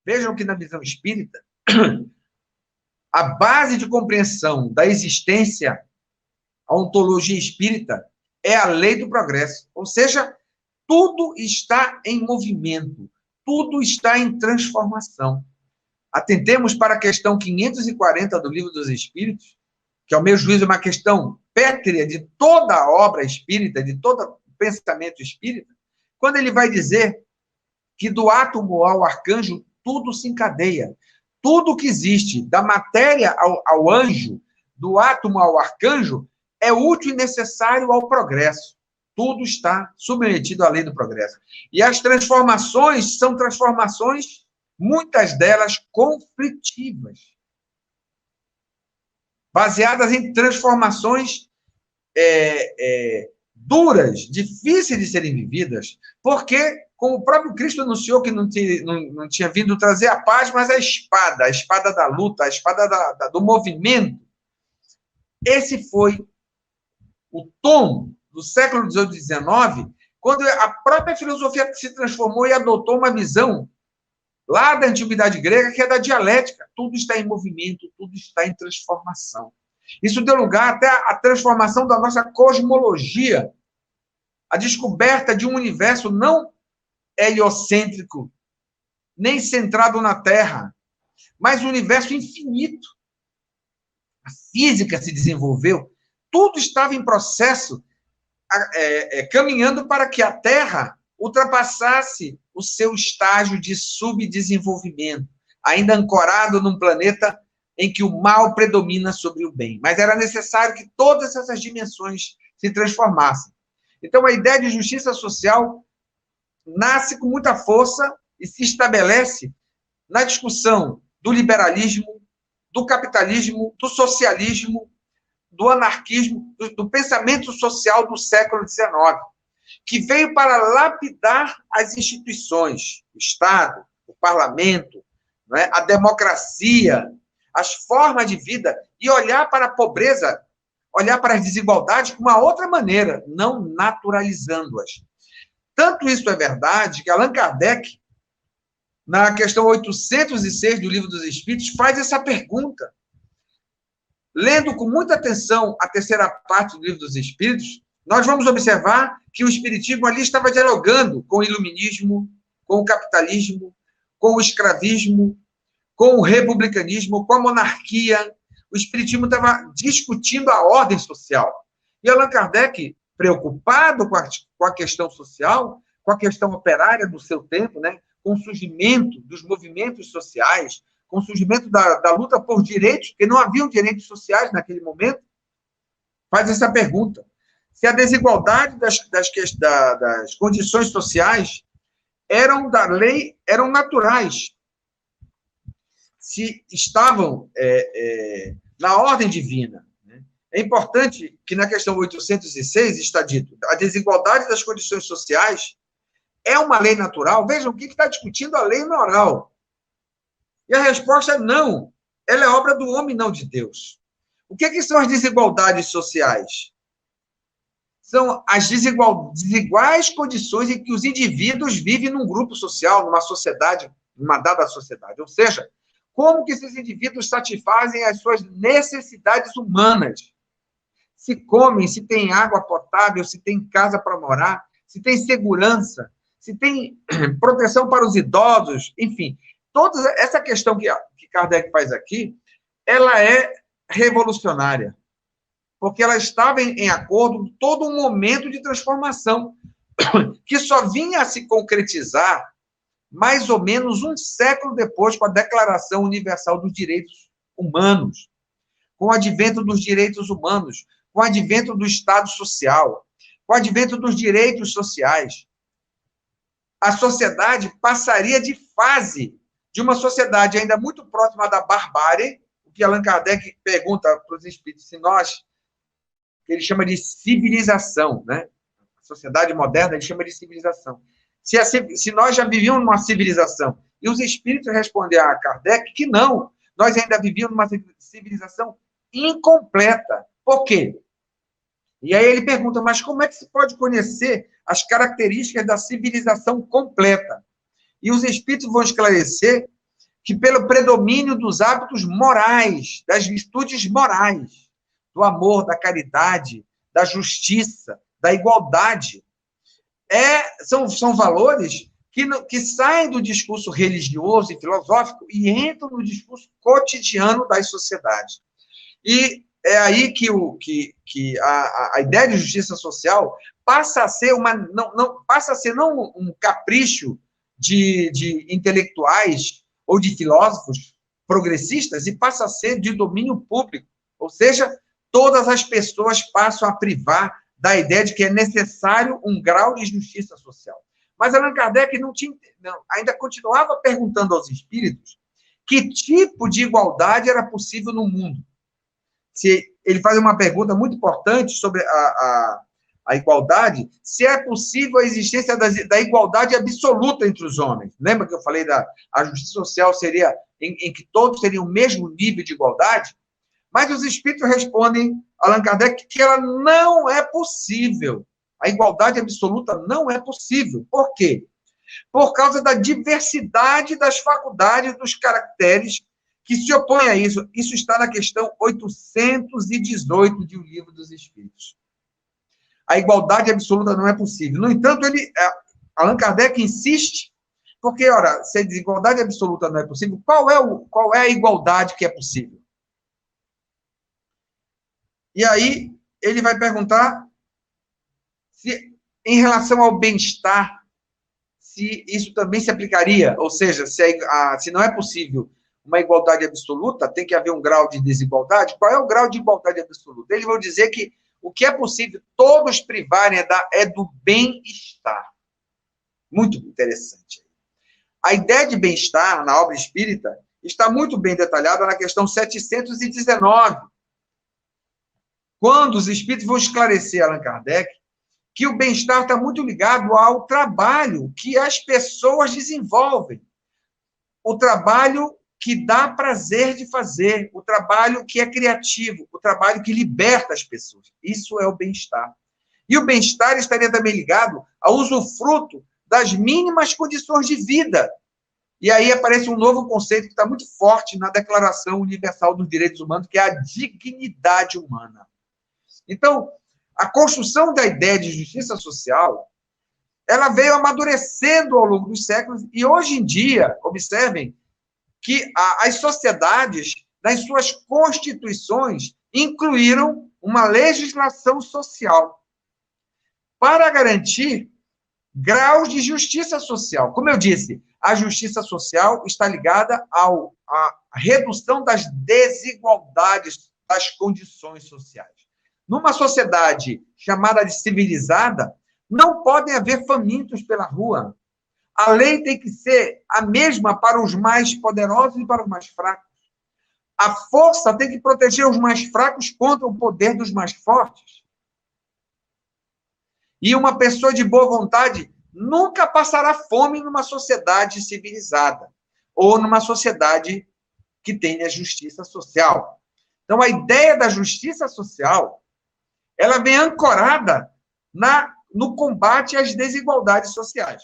Vejam que na visão espírita, a base de compreensão da existência, a ontologia espírita, é a lei do progresso. Ou seja, tudo está em movimento, tudo está em transformação. Atentemos para a questão 540 do Livro dos Espíritos, que, ao meu juízo, é uma questão pétrea de toda a obra espírita, de todo o pensamento espírita, quando ele vai dizer que do átomo ao arcanjo tudo se encadeia. Tudo que existe, da matéria ao anjo, do átomo ao arcanjo, é útil e necessário ao progresso. Tudo está submetido à lei do progresso. E as transformações são transformações, muitas delas conflitivas, baseadas em transformações duras, difíceis de serem vividas, porque, como o próprio Cristo anunciou que não tinha vindo trazer a paz, mas a espada da luta, a espada do movimento. Esse foi o tom do século XVIII e XIX, quando a própria filosofia se transformou e adotou uma visão lá da antiguidade grega, que é da dialética. Tudo está em movimento, tudo está em transformação. Isso deu lugar até à transformação da nossa cosmologia, a descoberta de um universo não heliocêntrico, nem centrado na Terra, mas um universo infinito. A física se desenvolveu, tudo estava em processo, caminhando para que a Terra ultrapassasse o seu estágio de subdesenvolvimento, ainda ancorado num planeta em que o mal predomina sobre o bem. Mas era necessário que todas essas dimensões se transformassem. Então, a ideia de justiça social nasce com muita força e se estabelece na discussão do liberalismo, do capitalismo, do socialismo, do anarquismo, do pensamento social do século XIX, que veio para lapidar as instituições, o Estado, o parlamento, não é? A democracia, as formas de vida, e olhar para a pobreza, olhar para as desigualdades de uma outra maneira, não naturalizando-as. Tanto isso é verdade que Allan Kardec, na questão 806 do Livro dos Espíritos, faz essa pergunta. Lendo com muita atenção a terceira parte do Livro dos Espíritos, nós vamos observar que o Espiritismo ali estava dialogando com o iluminismo, com o capitalismo, com o escravismo, com o republicanismo, com a monarquia. O Espiritismo estava discutindo a ordem social. E Allan Kardec, preocupado com a questão social, com a questão operária do seu tempo, né, com o surgimento dos movimentos sociais, com o surgimento da luta por direitos, porque não haviam direitos sociais naquele momento, faz essa pergunta. Se a desigualdade das condições sociais eram da lei, eram naturais, se estavam na ordem divina. Né? É importante que na questão 806 está dito, a desigualdade das condições sociais é uma lei natural. Vejam o que está discutindo a lei moral. E a resposta é não. Ela é obra do homem, não de Deus. O que são as desigualdades sociais? São as desiguais condições em que os indivíduos vivem num grupo social, numa sociedade, numa dada sociedade. Ou seja, como que esses indivíduos satisfazem as suas necessidades humanas? Se comem, se tem água potável, se tem casa para morar, se tem segurança, se tem proteção para os idosos, enfim. Toda essa questão que Kardec faz aqui, ela é revolucionária, porque ela estava em acordo com todo um momento de transformação, que só vinha a se concretizar mais ou menos um século depois, com a Declaração Universal dos Direitos Humanos, com o advento dos direitos humanos, com o advento do Estado Social, com o advento dos direitos sociais. A sociedade passaria de fase, de uma sociedade ainda muito próxima da barbárie, o que Allan Kardec pergunta para os espíritos, se nós, que ele chama de civilização, né? A sociedade moderna ele chama de civilização. Se nós já vivíamos numa civilização, e os espíritos responderam a Kardec que não, nós ainda vivíamos numa civilização incompleta. Por quê? E aí ele pergunta, mas como é que se pode conhecer as características da civilização completa? E os espíritos vão esclarecer que pelo predomínio dos hábitos morais, das virtudes morais, do amor, da caridade, da justiça, da igualdade, são valores que saem do discurso religioso e filosófico e entram no discurso cotidiano das sociedades. E é aí que a ideia de justiça social passa a ser não um capricho de intelectuais ou de filósofos progressistas e passa a ser de domínio público. Ou seja, todas as pessoas passam a privar da ideia de que é necessário um grau de justiça social. Mas Allan Kardec ainda continuava perguntando aos espíritos que tipo de igualdade era possível no mundo. Ele faz uma pergunta muito importante sobre a igualdade, se é possível a existência da igualdade absoluta entre os homens. Lembra que eu falei a justiça social seria em que todos teriam o mesmo nível de igualdade? Mas os espíritos respondem a Allan Kardec que ela não é possível. A igualdade absoluta não é possível. Por quê? Por causa da diversidade das faculdades, dos caracteres que se opõem a isso. Isso está na questão 818 de O Livro dos Espíritos. A igualdade absoluta não é possível. No entanto, Allan Kardec insiste, porque, ora, se a desigualdade absoluta não é possível, qual é a igualdade que é possível? E aí, ele vai perguntar se, em relação ao bem-estar, se isso também se aplicaria, ou seja, se não é possível uma igualdade absoluta, tem que haver um grau de desigualdade. Qual é o grau de igualdade absoluta? Eles vão dizer que o que é possível todos privarem é do bem-estar. Muito interessante. A ideia de bem-estar, na obra espírita, está muito bem detalhada na questão 719, quando os espíritos vão esclarecer a Allan Kardec que o bem-estar está muito ligado ao trabalho que as pessoas desenvolvem. O trabalho que dá prazer de fazer, o trabalho que é criativo, o trabalho que liberta as pessoas. Isso é o bem-estar. E o bem-estar estaria também ligado ao usufruto das mínimas condições de vida. E aí aparece um novo conceito que está muito forte na Declaração Universal dos Direitos Humanos, que é a dignidade humana. Então, a construção da ideia de justiça social, ela veio amadurecendo ao longo dos séculos, e hoje em dia, observem, que as sociedades, nas suas constituições, incluíram uma legislação social para garantir graus de justiça social. Como eu disse, a justiça social está ligada à redução das desigualdades das condições sociais. Numa sociedade chamada de civilizada, não podem haver famintos pela rua. A lei tem que ser a mesma para os mais poderosos e para os mais fracos. A força tem que proteger os mais fracos contra o poder dos mais fortes. E uma pessoa de boa vontade nunca passará fome numa sociedade civilizada ou numa sociedade que tenha justiça social. Então, a ideia da justiça social, ela vem ancorada no combate às desigualdades sociais.